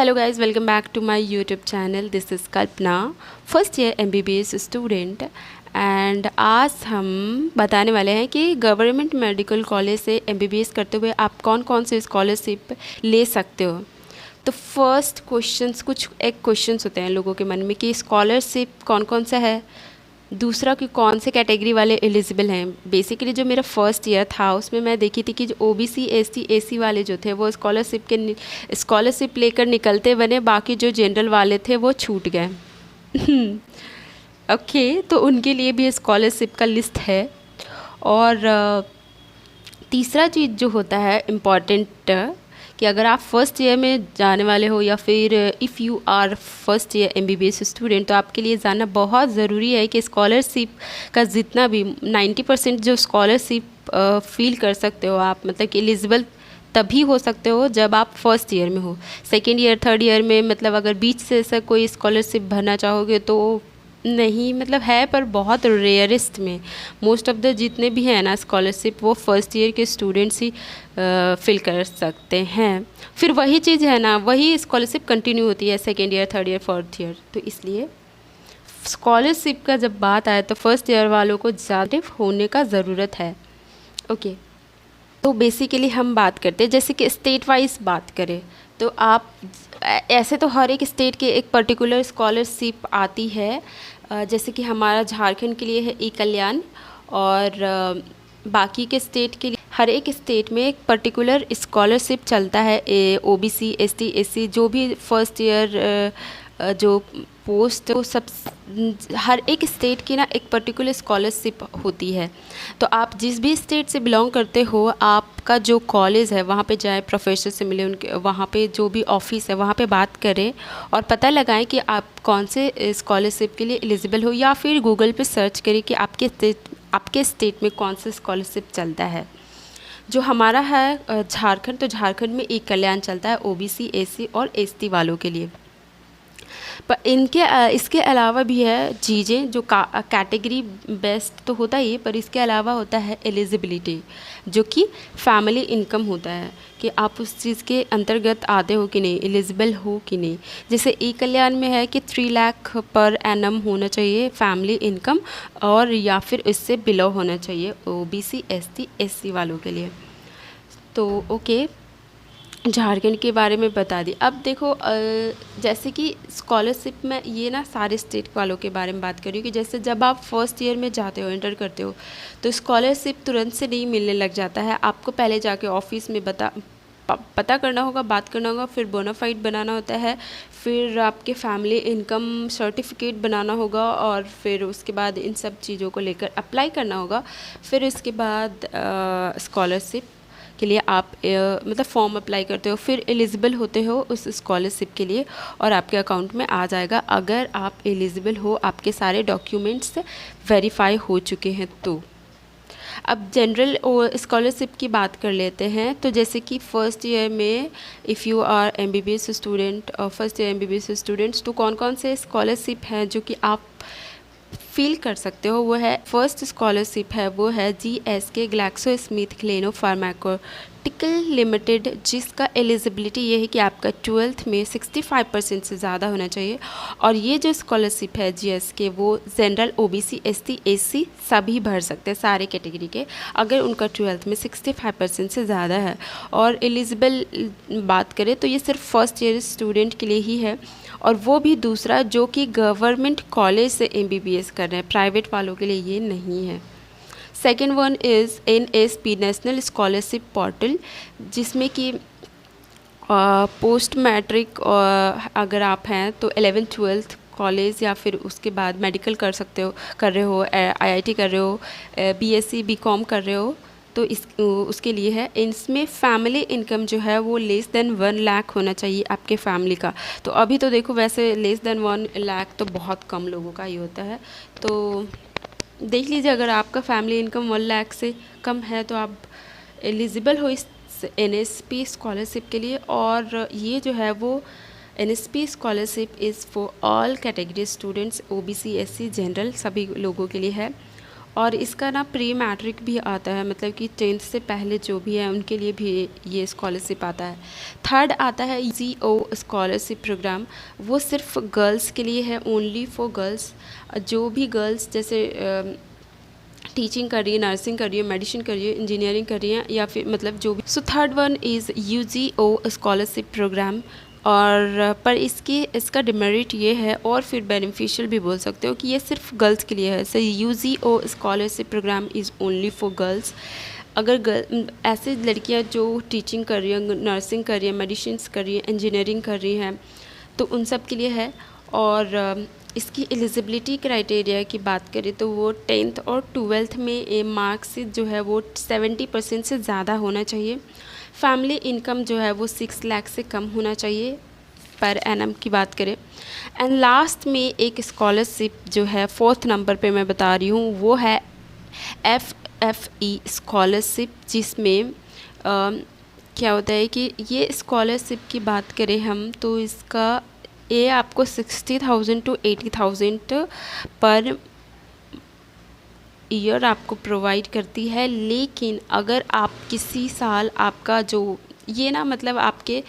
Hello guys, welcome back to my YouTube channel. This is Kalpana, first year MBBS student. And आज हम बताने वाले हैं कि गवर्नमेंट मेडिकल कॉलेज से एमबीबीएस करते हुए आप कौन कौन से स्कॉलरशिप ले सकते हो। तो फर्स्ट एक क्वेश्चंस होते हैं लोगों के मन में कि स्कॉलरशिप कौन कौन सा है, दूसरा कि कौन से कैटेगरी वाले एलिजिबल हैं। बेसिकली जो मेरा फर्स्ट ईयर था उसमें मैं देखी थी कि जो ओबीसी एसटी एसी वाले जो थे वो स्कॉलरशिप लेकर निकलते बने, बाकी जो जनरल वाले थे वो छूट गए। ओके, तो उनके लिए भी स्कॉलरशिप का लिस्ट है। और तीसरा चीज़ जो होता है इम्पॉर्टेंट कि अगर आप फर्स्ट ईयर में जाने वाले हो या फिर if you are first year MBBS student, तो आपके लिए जानना बहुत ज़रूरी है कि स्कॉलरशिप का जितना भी 90% जो स्कॉलरशिप फील कर सकते हो आप, मतलब कि एलिजिबल तभी हो सकते हो जब आप फर्स्ट ईयर में हो। सेकेंड ईयर थर्ड ईयर में मतलब अगर बीच से ऐसा कोई स्कॉलरशिप भरना चाहोगे तो नहीं, मतलब है पर बहुत रेयरिस्ट में। मोस्ट ऑफ द जितने भी हैं ना स्कॉलरशिप वो फर्स्ट ईयर के स्टूडेंट्स ही फिल कर सकते हैं। फिर वही चीज़ है ना, वही स्कॉलरशिप कंटिन्यू होती है second year third year fourth year. तो इसलिए स्कॉलरशिप का जब बात आए तो फर्स्ट ईयर वालों को ज़्यादा होने का ज़रूरत है। ओके, तो बेसिकली हम बात करते हैं जैसे कि स्टेट वाइज बात करें तो आप ऐसे तो हर एक स्टेट के एक पर्टिकुलर स्कॉलरशिप आती है। जैसे कि हमारा झारखंड के लिए है ई कल्याण, और बाकी के स्टेट के लिए हर एक स्टेट में एक पर्टिकुलर स्कॉलरशिप चलता है। ओबीसी एसटी एससी जो भी फर्स्ट ईयर जो पोस्ट वो सब हर एक स्टेट की ना एक पर्टिकुलर स्कॉलरशिप होती है। तो आप जिस भी स्टेट से बिलोंग करते हो, आपका जो कॉलेज है वहाँ पे जाएं, प्रोफेसर से मिले, उनके वहाँ पे जो भी ऑफिस है वहाँ पे बात करें और पता लगाएं कि आप कौन से स्कॉलरशिप के लिए एलिजिबल हो, या फिर गूगल पे सर्च करें कि आपके स्टेट में कौन सा स्कॉलरशिप चलता है। जो हमारा है झारखंड, तो झारखंड में ई कल्याण चलता है ओबीसी एससी और एसटी वालों के लिए। पर इसके अलावा भी है चीज़ें जो कैटेगरी बेस्ड तो होता ही है, पर इसके अलावा होता है एलिजिबिलिटी, जो कि फैमिली इनकम होता है कि आप उस चीज़ के अंतर्गत आते हो कि नहीं, एलिजिबल हो कि नहीं। जैसे ई कल्याण में है कि 3 लाख पर एनम होना चाहिए फैमिली इनकम, और या फिर इससे बिलो होना चाहिए ओबीसी एसटी एससी वालों के लिए। तो ओके, झारखंड के बारे में बता दी। अब देखो जैसे कि स्कॉलरशिप में ये ना सारे स्टेट वालों के बारे में बात करी कि जैसे जब आप फर्स्ट ईयर में जाते हो, एंटर करते हो, तो स्कॉलरशिप तुरंत से नहीं मिलने लग जाता है। आपको पहले जाके ऑफिस में पता करना होगा, बात करना होगा, फिर बोनाफाइड बनाना होता है, फिर आपके फैमिली इनकम सर्टिफिकेट बनाना होगा, और फिर उसके बाद इन सब चीज़ों को लेकर अप्लाई करना होगा। फिर उसके बाद स्कॉलरशिप के लिए आप मतलब फॉर्म अप्लाई करते हो, फिर एलिजिबल होते हो उस स्कॉलरशिप के लिए, और आपके अकाउंट में आ जाएगा अगर आप एलिजिबल हो, आपके सारे डॉक्यूमेंट्स वेरीफाई हो चुके हैं तो। अब जनरल स्कॉलरशिप की बात कर लेते हैं। तो जैसे कि फ़र्स्ट ईयर में if you are MBBS student और फर्स्ट ईयर एमबीबीएस स्टूडेंट्स, तो कौन कौन से स्कॉलरशिप हैं जो कि आप फील कर सकते हो। वो है फर्स्ट स्कॉलरशिप है वो है GSK ग्लैक्सोस्मिथक्लाइन फार्मास्यूटिकल लिमिटेड, जिसका एलिजिबिलिटी ये है कि आपका 12th में 65% से ज़्यादा होना चाहिए। और ये जो स्कॉलरशिप है GSK वो जनरल ओबीसी एसटी एससी सभी भर सकते हैं, सारे कैटेगरी के, अगर उनका 12th में 65% से ज़्यादा है। और एलिजिबल बात करें तो ये सिर्फ फर्स्ट ईयर स्टूडेंट के लिए ही है, और वो भी दूसरा जो कि गवर्नमेंट कॉलेज से एमबीबीएस कर रहे हैं, प्राइवेट वालों के लिए ये नहीं है। Second one is NSP national scholarship portal, जिसमें कि पोस्ट मैट्रिक अगर आप हैं तो 11th-12th कॉलेज या फिर उसके बाद मेडिकल कर रहे हो, IIT कर रहे हो, BSc BCom कर रहे हो, तो उसके लिए है। इसमें फैमिली इनकम जो है वो लेस देन 1 लाख होना चाहिए आपके फैमिली का। तो अभी तो देखो वैसे लेस देन 1 लाख तो बहुत कम लोगों का ही होता है, तो देख लीजिए अगर आपका फैमिली इनकम 1 लाख से कम है तो आप एलिजिबल हो इस NSP स्कॉलरशिप के लिए। और ये जो है वो NSP scholarship is for all category students, OBC SC general सभी लोगों के लिए है। और इसका ना प्री मैट्रिक भी आता है, मतलब कि 10th से पहले जो भी है उनके लिए भी ये स्कॉलरशिप आता है। थर्ड आता है UGO स्कॉलरशिप प्रोग्राम, वो सिर्फ गर्ल्स के लिए है, ओनली फॉर गर्ल्स। जो भी गर्ल्स जैसे टीचिंग कर रही है, नर्सिंग कर रही है, मेडिसिन कर रही है, इंजीनियरिंग कर रही है, या फिर मतलब जो भी। So third one is UGO scholarship program. और पर इसका डिमेरिट ये है, और फिर बेनिफिशियल भी बोल सकते हो, कि ये सिर्फ गर्ल्स के लिए है। So UGO scholarship program is only for girls. अगर ऐसे लड़कियां जो टीचिंग कर रही हैं, नर्सिंग कर रही हैं, मेडिसिन कर रही हैं, इंजीनियरिंग कर रही हैं, तो उन सब के लिए है। और इसकी एलिजिबिलिटी क्राइटेरिया की बात करें तो वो 10th और 12th में मार्क्स जो है वो 70% से ज़्यादा होना चाहिए। फैमिली इनकम जो है वो 6 लाख से कम होना चाहिए पर एनम की बात करें। एंड लास्ट में एक स्कॉलरशिप जो है 4th नंबर पे मैं बता रही हूँ, वो है FFE स्कॉलरशिप, जिसमें क्या होता है कि ये स्कॉलरशिप की बात करें हम तो इसका ये आपको 60,000 to 80,000 पर ईयर आपको प्रोवाइड करती है। लेकिन अगर आप किसी साल आपका जो ये ना मतलब आपके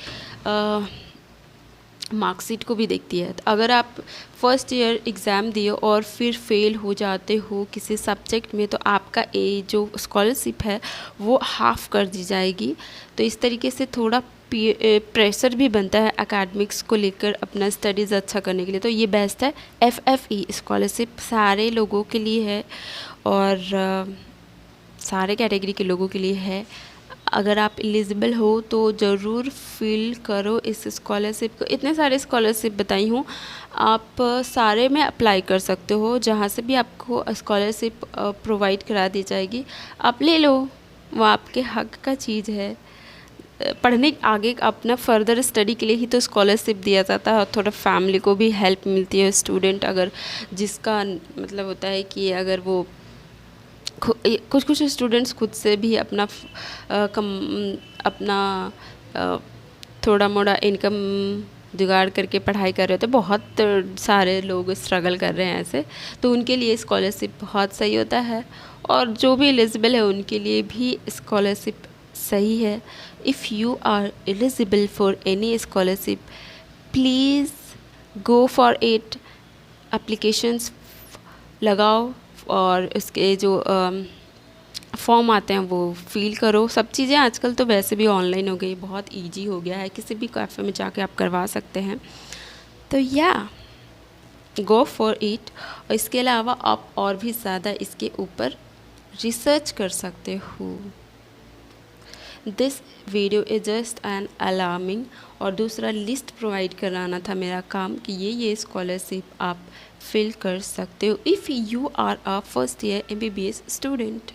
मार्कशीट को भी देखती है। तो अगर आप फर्स्ट ईयर एग्ज़ाम दिए और फिर फेल हो जाते हो किसी सब्जेक्ट में, तो आपका ये जो स्कॉलरशिप है वो हाफ़ कर दी जाएगी। तो इस तरीके से थोड़ा प्रेशर भी बनता है एकेडमिक्स को लेकर अपना स्टडीज़ अच्छा करने के लिए। तो ये बेस्ट है। FFE स्कॉलरशिप सारे लोगों के लिए है और सारे कैटेगरी के लोगों के लिए है। अगर आप एलिजिबल हो तो ज़रूर फिल करो इस स्कॉलरशिप को। इतने सारे स्कॉलरशिप बताई हूँ, आप सारे में अप्लाई कर सकते हो। जहाँ से भी आपको स्कॉलरशिप प्रोवाइड करा दी जाएगी, आप ले लो, वो आपके हक का चीज़ है। पढ़ने आगे अपना फर्दर स्टडी के लिए ही तो स्कॉलरशिप दिया जाता है, और थोड़ा फैमिली को भी हेल्प मिलती है। स्टूडेंट अगर जिसका मतलब होता है कि अगर वो कुछ स्टूडेंट्स खुद से भी अपना थोड़ा मोड़ा इनकम जुगाड़ करके पढ़ाई कर रहे होते, बहुत सारे लोग स्ट्रगल कर रहे हैं ऐसे, तो उनके लिए स्कॉलरशिप बहुत सही होता है। और जो भी एलिजिबल है उनके लिए भी स्कॉलरशिप सही है। If you are eligible for any scholarship, please go for it. Applications लगाओ और उसके जो फॉर्म आते हैं वो फिल करो। सब चीज़ें आजकल तो वैसे भी ऑनलाइन हो गई, बहुत इजी हो गया है, किसी भी कैफ़े में जाके आप करवा सकते हैं। तो या गो फॉर इट। और इसके अलावा आप और भी ज़्यादा इसके ऊपर रिसर्च कर सकते हो। This video is just an alarming. और दूसरा लिस्ट प्रोवाइड कराना था मेरा काम कि ये स्कॉलरशिप आप फिल कर सकते हो if you are a first year MBBS student.